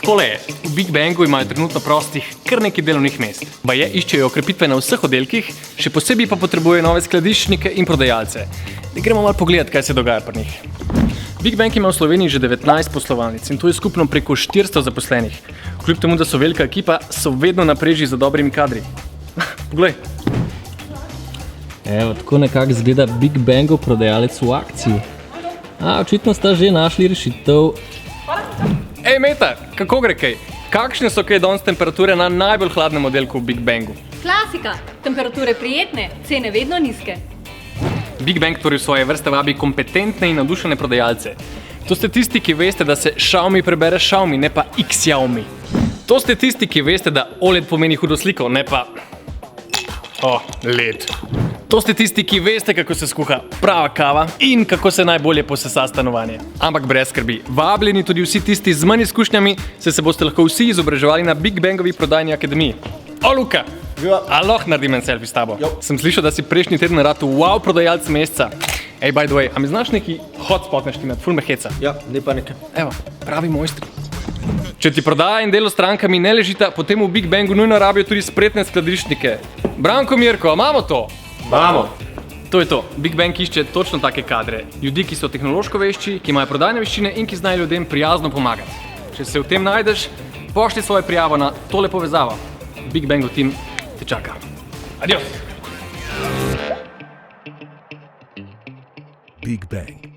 Takole je, v Big Bangu imajo trenutno prostih kar nekaj delovnih mest. Baje iščejo okrepitve na vseh oddelkih, še posebej pa potrebujejo nove skladiščnike in prodajalce. Da gremo malo pogledat, kaj se dogaja pri njih. Big Bang ima v Sloveniji že 19 poslovalnic in to je skupno preko 400 zaposlenih. Kljub temu, da so velika ekipa, so vedno na preži za dobrimi kadri. Poglej. Evo, tako nekako izgleda Big Bangov prodajalec v akciji. Očitno sta že našli rešitev. Ej, Meta, kako gre kaj? Kakšne so kaj danes temperature na najbolj hladnem oddelku v Big Bangu? Klasika, temperature prijetne, cene vedno nizke. Big Bang torej v svoje vrste vabi kompetentne in navdušene prodajalce. To ste tisti, ki veste, da se Xiaomi prebere Xiaomi, ne pa Xiaomi. To ste tisti, ki veste, da OLED pomeni hudo sliko, ne pa LED. To ste tisti, ki veste, kako se skuha prava kava in kako se najbolje posesa stanovanje. Ampak brez skrbi, vabljeni tudi vsi tisti z manj izkušnjami, se boste lahko vsi izobraževali na Big Bangovi prodajni akademiji. O, Luka! A lahko naredim en selfie s tabo? Sem slišal, da si prejšnji teden rad wow prodajalc meseca. Ej, by the way, a mi znaš neki hotspot naštimati, ful me heca? Ja, ne pa nekaj. Evo, pravi mojstri. Če ti prodaja in delo s strankami ne ležita, potem v Big Bangu nujno rabijo tudi spretne skladiščnike. Branko, Mirko, imamo to? Imamo. To je to. Big Bang išče točno take kadre. Ljudi, ki so tehnološko vešči, ki imajo prodajne veščine in ki znajo ljudem prijazno pomagati. Če se v tem najdeš, pošli svojo prijavo na tole povezavo. Big Bangov tim te čaka. Adios! Big Bang.